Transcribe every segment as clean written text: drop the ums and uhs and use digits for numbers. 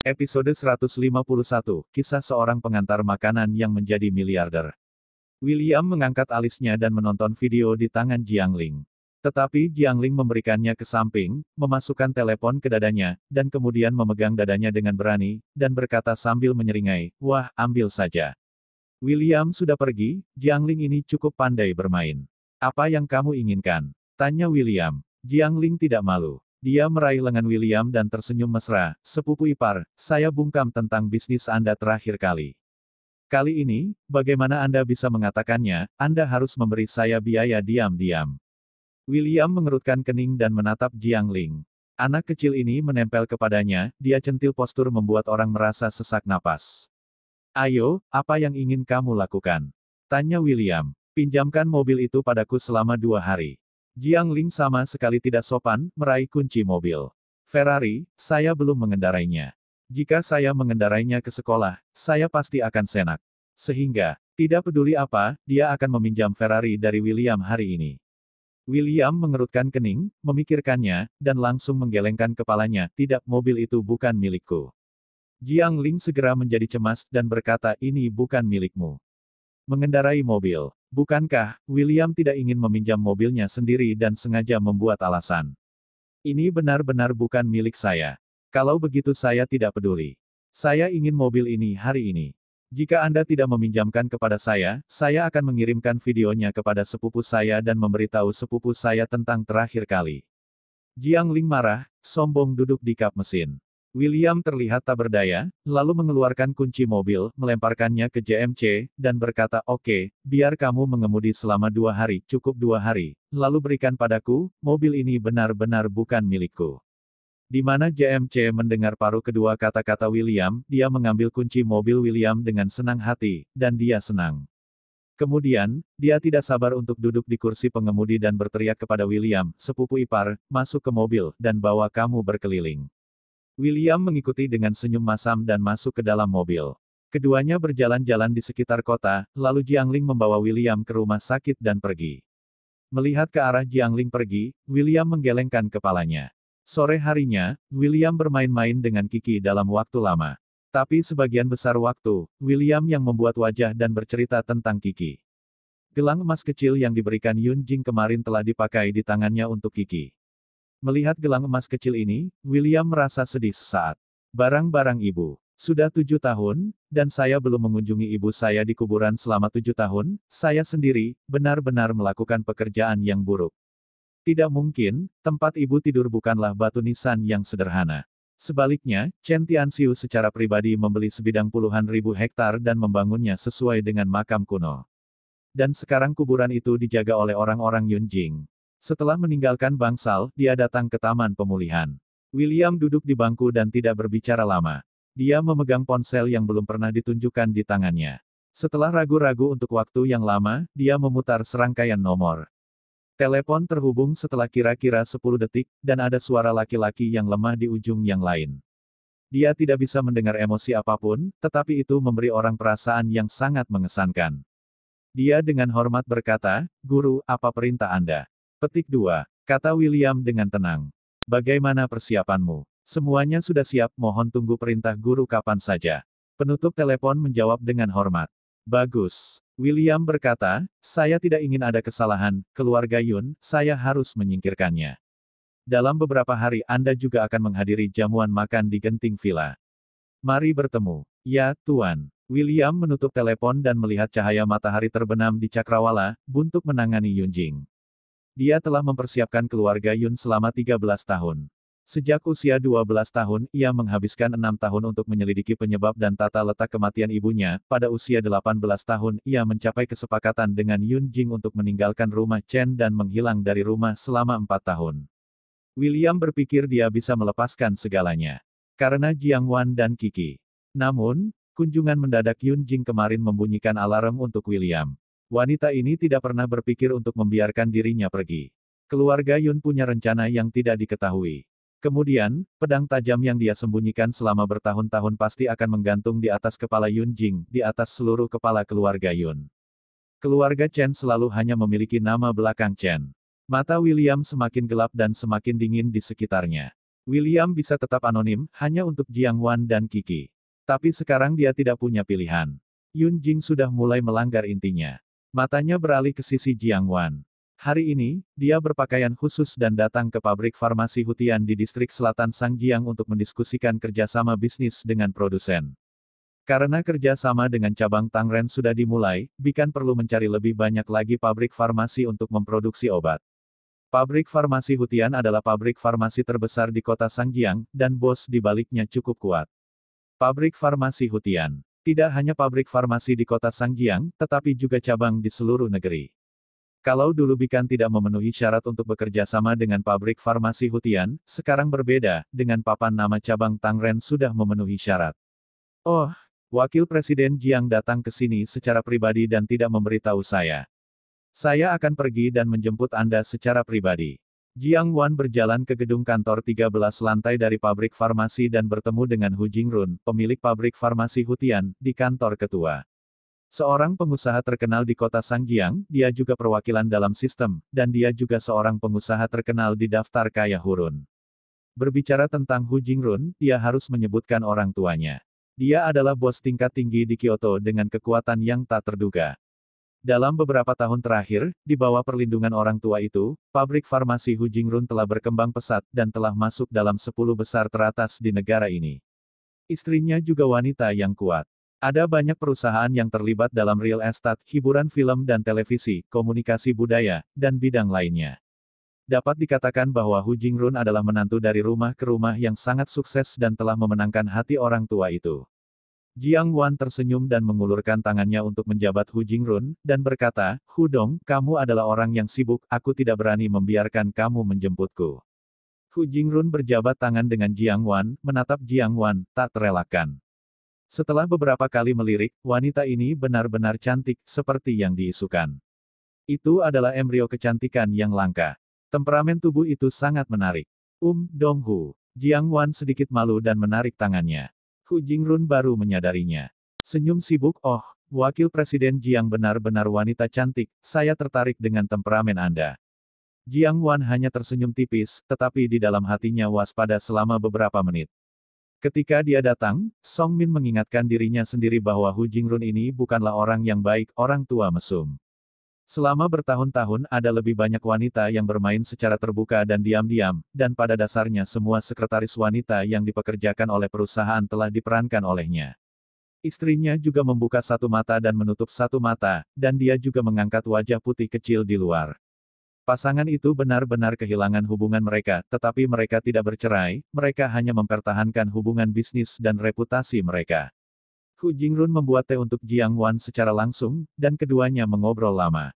Episode 151, Kisah Seorang Pengantar Makanan yang Menjadi Miliarder. William mengangkat alisnya dan menonton video di tangan Jiangling. Tetapi Jiangling memberikannya ke samping, memasukkan telepon ke dadanya, dan kemudian memegang dadanya dengan berani, dan berkata sambil menyeringai, "Wah, ambil saja." William sudah pergi, Jiangling ini cukup pandai bermain. "Apa yang kamu inginkan?" tanya William. Jiangling tidak malu. Dia meraih lengan William dan tersenyum mesra, "Sepupu ipar, saya bungkam tentang bisnis Anda terakhir kali. Kali ini, bagaimana Anda bisa mengatakannya, Anda harus memberi saya biaya diam-diam." William mengerutkan kening dan menatap Jiangling. Anak kecil ini menempel kepadanya, dia centil postur membuat orang merasa sesak napas. "Ayo, apa yang ingin kamu lakukan?" tanya William. "Pinjamkan mobil itu padaku selama 2 hari. Jiangling sama sekali tidak sopan, meraih kunci mobil. "Ferrari, saya belum mengendarainya. Jika saya mengendarainya ke sekolah, saya pasti akan senak. Sehingga, tidak peduli apa, dia akan meminjam Ferrari dari William hari ini." William mengerutkan kening, memikirkannya, dan langsung menggelengkan kepalanya, "Tidak, mobil itu bukan milikku." Jiangling segera menjadi cemas, dan berkata, "Ini bukan milikmu. Mengendarai mobil. Bukankah, William tidak ingin meminjam mobilnya sendiri dan sengaja membuat alasan. Ini benar-benar bukan milik saya. Kalau begitu saya tidak peduli. Saya ingin mobil ini hari ini. Jika Anda tidak meminjamkan kepada saya akan mengirimkan videonya kepada sepupu saya dan memberitahu sepupu saya tentang terakhir kali." Jiangling marah, sombong duduk di kap mesin. William terlihat tak berdaya, lalu mengeluarkan kunci mobil, melemparkannya ke JMC, dan berkata, "Oke, biar kamu mengemudi selama 2 hari, cukup 2 hari, lalu berikan padaku, mobil ini benar-benar bukan milikku." Di mana JMC mendengar paruh kedua kata-kata William, dia mengambil kunci mobil William dengan senang hati, dan dia senang. Kemudian, dia tidak sabar untuk duduk di kursi pengemudi dan berteriak kepada William, "Sepupu ipar, masuk ke mobil, dan bawa kamu berkeliling." William mengikuti dengan senyum masam dan masuk ke dalam mobil. Keduanya berjalan-jalan di sekitar kota, lalu Jiangling membawa William ke rumah sakit dan pergi. Melihat ke arah Jiangling pergi, William menggelengkan kepalanya. Sore harinya, William bermain-main dengan Kiki dalam waktu lama. Tapi sebagian besar waktu, William yang membuat wajah dan bercerita tentang Kiki. Gelang emas kecil yang diberikan Yun Jing kemarin telah dipakai di tangannya untuk Kiki. Melihat gelang emas kecil ini, William merasa sedih sesaat. "Barang-barang ibu. Sudah 7 tahun, dan saya belum mengunjungi ibu saya di kuburan selama 7 tahun, saya sendiri, benar-benar melakukan pekerjaan yang buruk. Tidak mungkin, tempat ibu tidur bukanlah batu nisan yang sederhana. Sebaliknya, Chen Tianxiu secara pribadi membeli sebidang puluhan ribu hektar dan membangunnya sesuai dengan makam kuno. Dan sekarang kuburan itu dijaga oleh orang-orang Yun Jing. Setelah meninggalkan bangsal, dia datang ke taman pemulihan. William duduk di bangku dan tidak berbicara lama. Dia memegang ponsel yang belum pernah ditunjukkan di tangannya. Setelah ragu-ragu untuk waktu yang lama, dia memutar serangkaian nomor. Telepon terhubung setelah kira-kira 10 detik, dan ada suara laki-laki yang lemah di ujung yang lain. Dia tidak bisa mendengar emosi apapun, tetapi itu memberi orang perasaan yang sangat mengesankan. Dia dengan hormat berkata, "Guru, apa perintah Anda?" Petik 2. Kata William dengan tenang. "Bagaimana persiapanmu?" "Semuanya sudah siap, mohon tunggu perintah guru kapan saja." Penutup telepon menjawab dengan hormat. "Bagus." William berkata, "Saya tidak ingin ada kesalahan, keluarga Yun, saya harus menyingkirkannya. Dalam beberapa hari Anda juga akan menghadiri jamuan makan di Genting Villa. Mari bertemu." "Ya, Tuan." William menutup telepon dan melihat cahaya matahari terbenam di cakrawala, buntuk menangani Yun Jing. Dia telah mempersiapkan keluarga Yun selama 13 tahun. Sejak usia 12 tahun, ia menghabiskan 6 tahun untuk menyelidiki penyebab dan tata letak kematian ibunya. Pada usia 18 tahun, ia mencapai kesepakatan dengan Yun Jing untuk meninggalkan rumah Chen dan menghilang dari rumah selama 4 tahun. William berpikir dia bisa melepaskan segalanya. Karena Jiang Wan dan Kiki. Namun, kunjungan mendadak Yun Jing kemarin membunyikan alarm untuk William. Wanita ini tidak pernah berpikir untuk membiarkan dirinya pergi. Keluarga Yun punya rencana yang tidak diketahui. Kemudian, pedang tajam yang dia sembunyikan selama bertahun-tahun pasti akan menggantung di atas kepala Yun Jing, di atas seluruh kepala keluarga Yun. Keluarga Chen selalu hanya memiliki nama belakang Chen. Mata William semakin gelap dan semakin dingin di sekitarnya. William bisa tetap anonim, hanya untuk Jiang Wan dan Kiki. Tapi sekarang dia tidak punya pilihan. Yun Jing sudah mulai melanggar intinya. Matanya beralih ke sisi Jiang Wan. Hari ini, dia berpakaian khusus dan datang ke pabrik farmasi Hutian di distrik selatan Sangjiang untuk mendiskusikan kerjasama bisnis dengan produsen. Karena kerjasama dengan cabang Tangren sudah dimulai, Bikan perlu mencari lebih banyak lagi pabrik farmasi untuk memproduksi obat. Pabrik farmasi Hutian adalah pabrik farmasi terbesar di kota Sangjiang, dan bos di baliknya cukup kuat. Pabrik farmasi Hutian. Tidak hanya pabrik farmasi di kota Sangjiang, tetapi juga cabang di seluruh negeri. Kalau dulu Bikan tidak memenuhi syarat untuk bekerja sama dengan pabrik farmasi Hutian, sekarang berbeda, dengan papan nama cabang Tangren sudah memenuhi syarat. Oh, Wakil Presiden Jiang datang ke sini secara pribadi dan tidak memberitahu saya. Saya akan pergi dan menjemput Anda secara pribadi. Jiang Wan berjalan ke gedung kantor 13 lantai dari pabrik farmasi dan bertemu dengan Hu Jingrun, pemilik pabrik farmasi Hutian, di kantor ketua. Seorang pengusaha terkenal di kota Sangjiang, dia juga perwakilan dalam sistem, dan dia juga seorang pengusaha terkenal di daftar kaya Hurun. Berbicara tentang Hu Jingrun, dia harus menyebutkan orang tuanya. Dia adalah bos tingkat tinggi di Kyoto dengan kekuatan yang tak terduga. Dalam beberapa tahun terakhir, di bawah perlindungan orang tua itu, pabrik farmasi Hu Jingrun telah berkembang pesat, dan telah masuk dalam 10 besar teratas di negara ini. Istrinya juga wanita yang kuat. Ada banyak perusahaan yang terlibat dalam real estate, hiburan film dan televisi, komunikasi budaya, dan bidang lainnya. Dapat dikatakan bahwa Hu Jingrun adalah menantu dari rumah ke rumah yang sangat sukses dan telah memenangkan hati orang tua itu. Jiang Wan tersenyum dan mengulurkan tangannya untuk menjabat Hu Jingrun, dan berkata, "Hu Dong, kamu adalah orang yang sibuk, aku tidak berani membiarkan kamu menjemputku." Hu Jingrun berjabat tangan dengan Jiang Wan, menatap Jiang Wan, tak terelakkan. Setelah beberapa kali melirik, wanita ini benar-benar cantik, seperti yang diisukan. Itu adalah embrio kecantikan yang langka. Temperamen tubuh itu sangat menarik. Dong-hu. Jiang Wan sedikit malu dan menarik tangannya. Hu Jingrun baru menyadarinya. Senyum sibuk, "Oh, Wakil Presiden Jiang benar-benar wanita cantik, saya tertarik dengan temperamen Anda." Jiang Wan hanya tersenyum tipis, tetapi di dalam hatinya waspada selama beberapa menit. Ketika dia datang, Song Min mengingatkan dirinya sendiri bahwa Hu Jingrun ini bukanlah orang yang baik, orang tua mesum. Selama bertahun-tahun ada lebih banyak wanita yang bermain secara terbuka dan diam-diam, dan pada dasarnya semua sekretaris wanita yang dipekerjakan oleh perusahaan telah diperankan olehnya. Istrinya juga membuka satu mata dan menutup satu mata, dan dia juga mengangkat wajah putih kecil di luar. Pasangan itu benar-benar kehilangan hubungan mereka, tetapi mereka tidak bercerai, mereka hanya mempertahankan hubungan bisnis dan reputasi mereka. Hu Jingrun membuat teh untuk Jiang Wan secara langsung, dan keduanya mengobrol lama.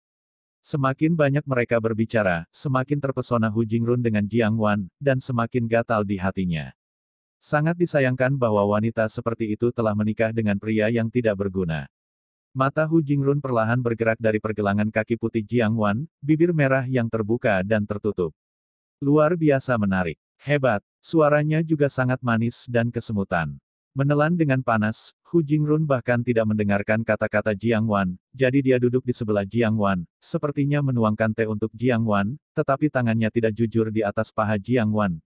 Semakin banyak mereka berbicara, semakin terpesona Hu Jingrun dengan Jiang Wan, dan semakin gatal di hatinya. Sangat disayangkan bahwa wanita seperti itu telah menikah dengan pria yang tidak berguna. Mata Hu Jingrun perlahan bergerak dari pergelangan kaki putih Jiang Wan, bibir merah yang terbuka dan tertutup. Luar biasa menarik. Hebat. Suaranya juga sangat manis dan kesemutan. Menelan dengan panas, Hu Jingrun bahkan tidak mendengarkan kata-kata Jiang Wan, jadi dia duduk di sebelah Jiang Wan, sepertinya menuangkan teh untuk Jiang Wan, tetapi tangannya tidak jujur di atas paha Jiang Wan,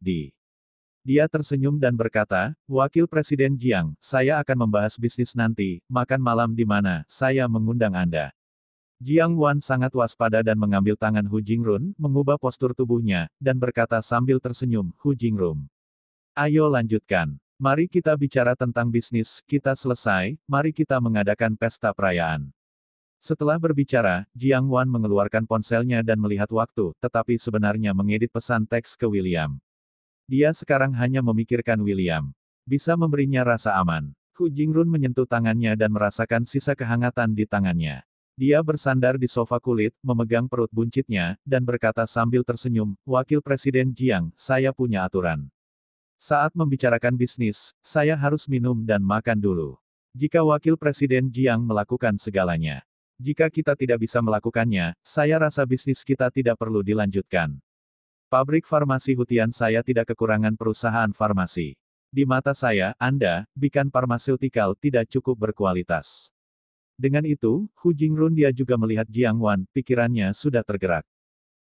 Dia tersenyum dan berkata, "Wakil Presiden Jiang, saya akan membahas bisnis nanti, makan malam di mana, saya mengundang Anda." Jiang Wan sangat waspada dan mengambil tangan Hu Jingrun, mengubah postur tubuhnya, dan berkata sambil tersenyum, "Hu Jingrun. Ayo lanjutkan. Mari kita bicara tentang bisnis, kita selesai, mari kita mengadakan pesta perayaan." Setelah berbicara, Jiang Wan mengeluarkan ponselnya dan melihat waktu, tetapi sebenarnya mengedit pesan teks ke William. Dia sekarang hanya memikirkan William. Bisa memberinya rasa aman. Hu Jingrun menyentuh tangannya dan merasakan sisa kehangatan di tangannya. Dia bersandar di sofa kulit, memegang perut buncitnya, dan berkata sambil tersenyum, Wakil Presiden Jiang, saya punya aturan. Saat membicarakan bisnis, saya harus minum dan makan dulu. Jika Wakil Presiden Jiang melakukan segalanya. Jika kita tidak bisa melakukannya, saya rasa bisnis kita tidak perlu dilanjutkan. Pabrik farmasi Hutian saya tidak kekurangan perusahaan farmasi. Di mata saya, Anda, bikin farmaseutikal tidak cukup berkualitas. Dengan itu, Hu Jingrun dia juga melihat Jiang Wan, pikirannya sudah tergerak.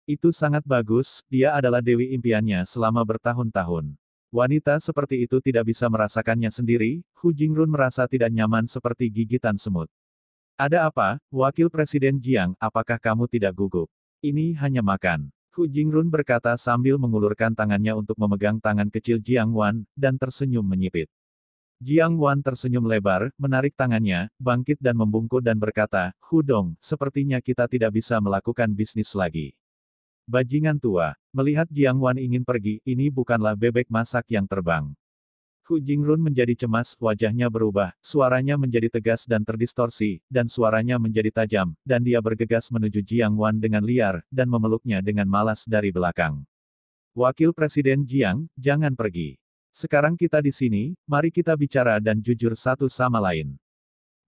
Itu sangat bagus, dia adalah dewi impiannya selama bertahun-tahun. Wanita seperti itu tidak bisa merasakannya sendiri, Hu Jingrun merasa tidak nyaman seperti gigitan semut. Ada apa, Wakil Presiden Jiang, apakah kamu tidak gugup? Ini hanya makan. Hu Jingrun berkata sambil mengulurkan tangannya untuk memegang tangan kecil Jiang Wan, dan tersenyum menyipit. Jiang Wan tersenyum lebar, menarik tangannya, bangkit dan membungkuk dan berkata, Hu Dong, sepertinya kita tidak bisa melakukan bisnis lagi. Bajingan tua. Melihat Jiang Wan ingin pergi, ini bukanlah bebek masak yang terbang. Hu Jingrun menjadi cemas, wajahnya berubah, suaranya menjadi tegas dan terdistorsi, dan suaranya menjadi tajam, dan dia bergegas menuju Jiang Wan dengan liar, dan memeluknya dengan malas dari belakang. Wakil Presiden Jiang, jangan pergi. Sekarang kita di sini, mari kita bicara dan jujur satu sama lain.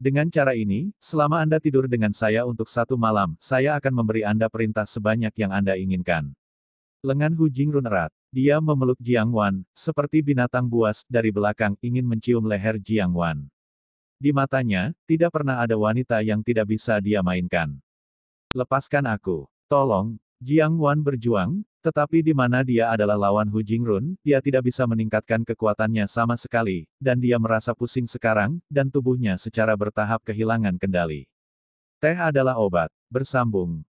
Dengan cara ini, selama Anda tidur dengan saya untuk 1 malam, saya akan memberi Anda perintah sebanyak yang Anda inginkan. Lengan Hu Jingrun erat. Dia memeluk Jiang Wan, seperti binatang buas, dari belakang, ingin mencium leher Jiang Wan. Di matanya, tidak pernah ada wanita yang tidak bisa dia mainkan. Lepaskan aku. Tolong. Jiang Wan berjuang, tetapi di mana dia adalah lawan Hu Jingrun, dia tidak bisa meningkatkan kekuatannya sama sekali, dan dia merasa pusing sekarang, dan tubuhnya secara bertahap kehilangan kendali. Teh adalah obat. Bersambung.